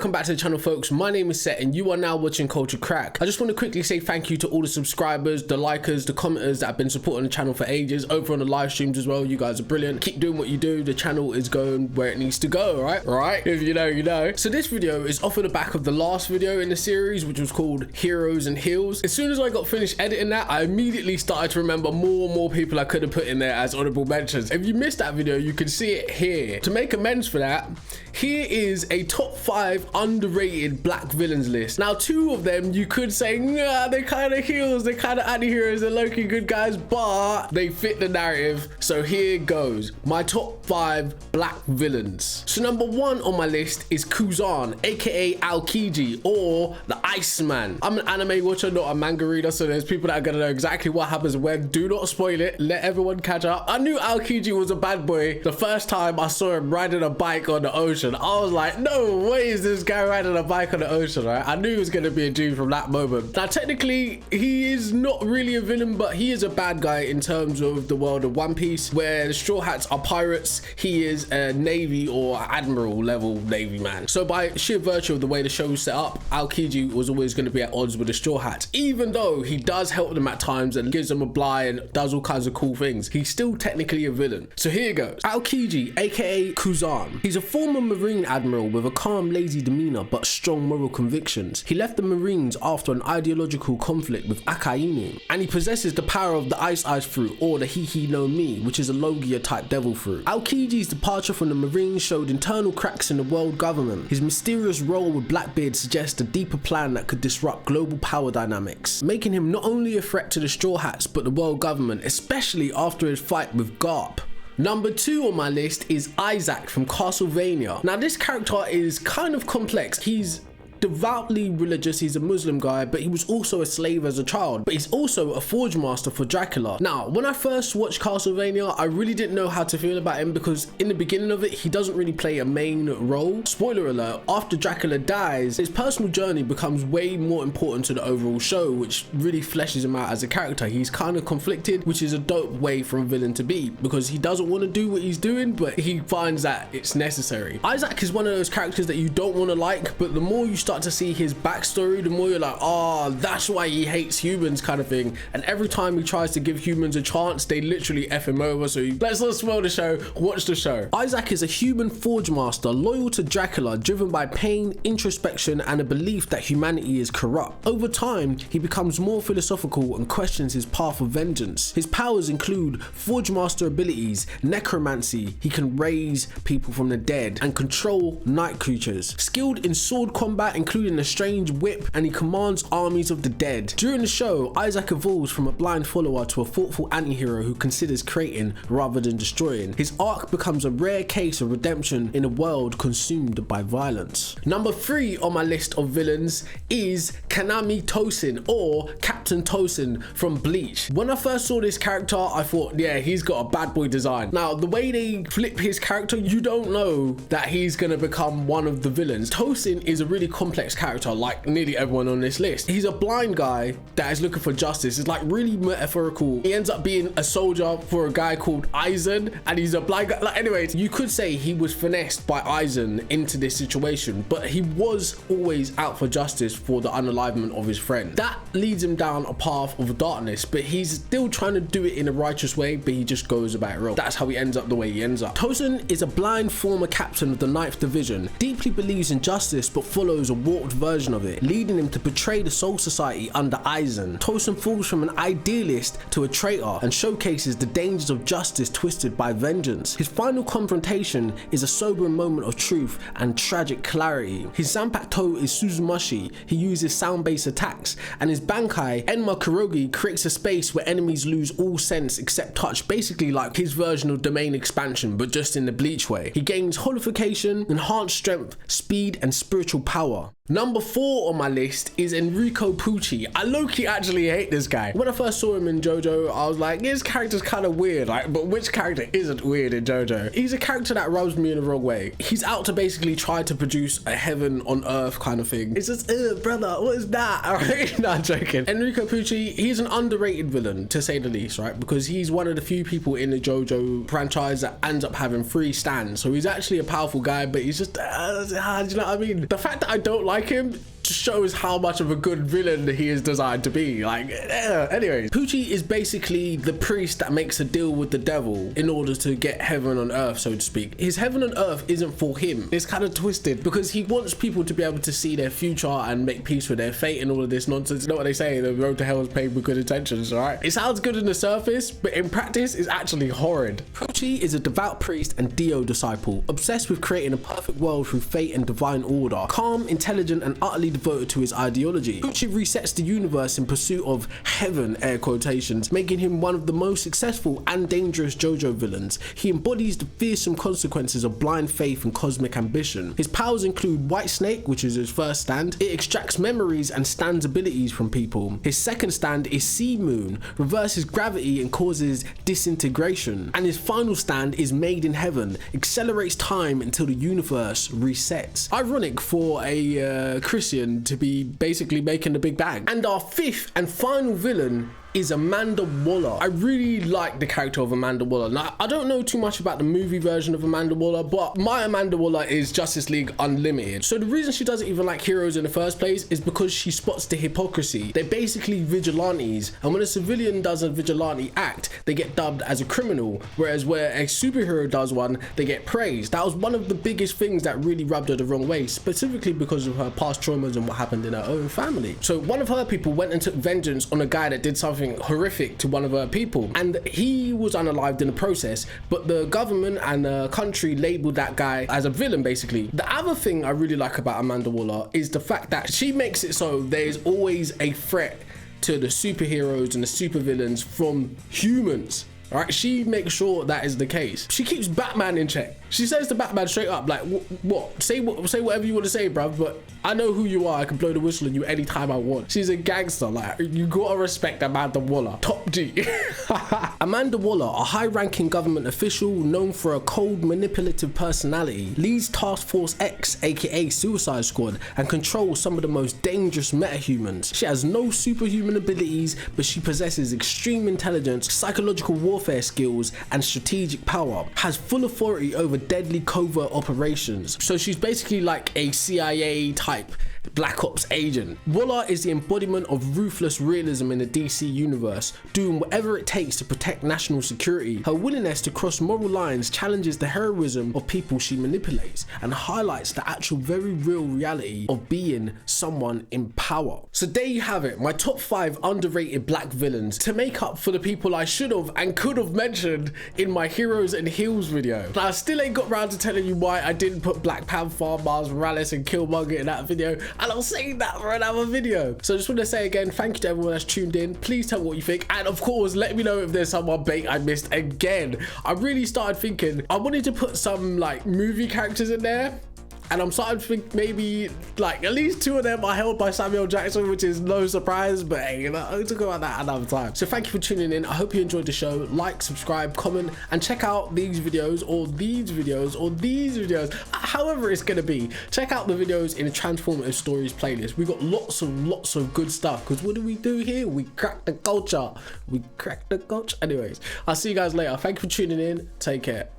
welcome back to the channel, folks. My name is Set and you are now watching Culture Crack. I just want to quickly say thank you to all the subscribers, the likers, the commenters that have been supporting the channel for ages, over on the live streams as well. You guys are brilliant. Keep doing what you do. The channel is going where it needs to go, right? If you know, you know. So this video is off of the back of the last video in the series, which was called Heroes and Heels. As soon as I got finished editing that, I immediately started to remember more and more people I could have put in there as honorable mentions. If you missed that video, you can see it here. To make amends for that, here is a top 5 underrated black villains list. Now, 2 of them you could say, nah, they're kind of heels, they're kind of anti-heroes, they're low-key good guys, but they fit the narrative. So here goes my top 5 black villains. So number 1 on my list is Kuzan, aka Aokiji, or the Iceman. I'm an anime watcher, not a manga reader, so there's people that are gonna know exactly what happens when. Do not spoil it, let everyone catch up. I knew Aokiji was a bad boy the first time I saw him riding a bike on the ocean. I was like, no way is this guy riding a bike on the ocean, right? I knew he was going to be a dude from that moment. Now, technically, he is not really a villain, but he is a bad guy in terms of the world of One Piece, where the Straw Hats are pirates. He is a Navy or Admiral level Navy man. So by sheer virtue of the way the show was set up, Aokiji was always going to be at odds with the Straw Hats. Even though he does help them at times and gives them a bly and does all kinds of cool things, he's still technically a villain. So here goes. Aokiji, aka Kuzan. He's a former Marine Admiral with a calm, lazy demeanor but strong moral convictions. He left the Marines after an ideological conflict with Akainu, and he possesses the power of the Ice fruit, or the Hihi no Mi, which is a Logia type devil fruit. Aokiji's departure from the Marines showed internal cracks in the world government. His mysterious role with Blackbeard suggests a deeper plan that could disrupt global power dynamics, making him not only a threat to the Straw Hats but the world government, especially after his fight with Garp. Number 2 on my list is Isaac from Castlevania. Now, this character is kind of complex. He's devoutly religious, he's a Muslim guy, but he was also a slave as a child, but he's also a forge master for Dracula. Now, when I first watched Castlevania, I really didn't know how to feel about him, because in the beginning of it, he doesn't really play a main role. Spoiler alert, after Dracula dies, his personal journey becomes way more important to the overall show, which really fleshes him out as a character. He's kind of conflicted, which is a dope way for a villain to be, because he doesn't want to do what he's doing, but he finds that it's necessary. Isaac is one of those characters that you don't want to like, but the more you start to see his backstory, the more you're like, oh, that's why he hates humans, kind of thing. And every time he tries to give humans a chance, they literally F him over. So let's not spoil the show, watch the show. Isaac is a human forge master, loyal to Dracula, driven by pain, introspection, and a belief that humanity is corrupt. Over time, he becomes more philosophical and questions his path of vengeance. His powers include forge master abilities, necromancy, he can raise people from the dead, and control night creatures. Skilled in sword combat, including a strange whip, and he commands armies of the dead. During the show, Isaac evolves from a blind follower to a thoughtful anti-hero who considers creating rather than destroying. His arc becomes a rare case of redemption in a world consumed by violence. Number 3 on my list of villains is Kaname Tosen, or Captain Tosen from Bleach. When I first saw this character, I thought, yeah, he's got a bad boy design. Now, the way they flip his character, you don't know that he's gonna become one of the villains. Tosen is a really complex character, like nearly everyone on this list. He's a blind guy that is looking for justice. It's like really metaphorical. He ends up being a soldier for a guy called Aizen, and he's a blind guy. Like, anyways, you could say he was finessed by Aizen into this situation, but he was always out for justice for the unalivement of his friend. That leads him down a path of darkness, but he's still trying to do it in a righteous way, but he just goes about it wrong. That's how he ends up the way he ends up. Tosen is a blind former captain of the 9th Division, deeply believes in justice, but follows a warped version of it, leading him to betray the Soul Society under Aizen. Tosen falls from an idealist to a traitor and showcases the dangers of justice twisted by vengeance. His final confrontation is a sobering moment of truth and tragic clarity. His Zanpakuto is Suzumashi, he uses sound-based attacks, and his Bankai, Enma Kurogi, creates a space where enemies lose all sense except touch, basically like his version of domain expansion, but just in the Bleach way. He gains holification, enhanced strength, speed, and spiritual power. Number 4 on my list is Enrico Pucci. I low-key actually hate this guy. When I first saw him in JoJo, I was like, his character's kind of weird. Like, but which character isn't weird in JoJo? He's a character that rubs me in the wrong way. He's out to basically try to produce a heaven on earth kind of thing. It's just, brother, what is that? All right, no, I'm joking. Enrico Pucci, he's an underrated villain, to say the least, right? Because he's one of the few people in the JoJo franchise that ends up having 3 stands. So he's actually a powerful guy, but he's just, do you know what I mean? The fact that I don't like him just shows how much of a good villain he is designed to be. Like, anyways, Pucci is basically the priest that makes a deal with the devil in order to get heaven on earth, so to speak. His heaven on earth isn't for him. It's kind of twisted because he wants people to be able to see their future and make peace with their fate and all of this nonsense. You know what they say, the road to hell is paved with good intentions, all right? It sounds good on the surface, but in practice it's actually horrid. Pucci is a devout priest and Dio disciple, obsessed with creating a perfect world through fate and divine order. Calm, intelligent, and utterly devoted to his ideology. Pucci resets the universe in pursuit of heaven, air quotations, making him one of the most successful and dangerous JoJo villains. He embodies the fearsome consequences of blind faith and cosmic ambition. His powers include White Snake, which is his first stand. It extracts memories and stands abilities from people. His second stand is Sea Moon, reverses gravity and causes disintegration. And his final stand is Made in Heaven, accelerates time until the universe resets. Ironic for a Christian to be basically making the Big Bang. And our 5th and final villain is Amanda Waller. I really like the character of Amanda Waller. Now, I don't know too much about the movie version of Amanda Waller, but my Amanda Waller is Justice League Unlimited. So the reason she doesn't even like heroes in the first place is because she spots the hypocrisy. They're basically vigilantes, and when a civilian does a vigilante act, they get dubbed as a criminal, whereas where a superhero does one, they get praised. That was one of the biggest things that really rubbed her the wrong way, specifically because of her past traumas and what happened in her own family. So one of her people went and took vengeance on a guy that did something horrific to one of her people, and he was unalived in the process, but the government and the country labeled that guy as a villain, basically. The other thing I really like about Amanda Waller is the fact that she makes it so there's always a threat to the superheroes and the supervillains from humans. All right, she makes sure that is the case. She keeps Batman in check. She says to Batman straight up, like, what? Say whatever you want to say, bruv, but I know who you are. I can blow the whistle on you anytime I want. She's a gangster. Like, you gotta respect Amanda Waller. Top G. Amanda Waller, a high-ranking government official known for a cold, manipulative personality, leads Task Force X, aka Suicide Squad, and controls some of the most dangerous metahumans. She has no superhuman abilities, but she possesses extreme intelligence, psychological warfare skills, and strategic power. Has full authority over deadly covert operations. So she's basically like a CIA type Black Ops agent. Waller is the embodiment of ruthless realism in the DC universe, doing whatever it takes to protect national security. Her willingness to cross moral lines challenges the heroism of people she manipulates and highlights the actual very real reality of being someone in power. So there you have it, my top 5 underrated black villains to make up for the people I should have and could have mentioned in my Heroes and Heels video. Now I still ain't got round to telling you why I didn't put Black Panther, Miles Morales and Killmonger in that video, and I'll save that for another video. So I just want to say again, thank you to everyone that's tuned in. Please tell me what you think, and of course let me know if there's someone bait I missed again. I really started thinking I wanted to put some like movie characters in there, and I'm starting to think maybe like at least 2 of them are held by Samuel Jackson, which is no surprise, but hey, you know, I'll talk about that another time. So thank you for tuning in. I hope you enjoyed the show. Like, subscribe, comment, and check out these videos or these videos or these videos, however it's gonna be. Check out the videos in the Transformative Stories playlist. We got lots of good stuff, because what do we do here? We crack the culture. We crack the culture. Anyways, I'll see you guys later. Thank you for tuning in. Take care.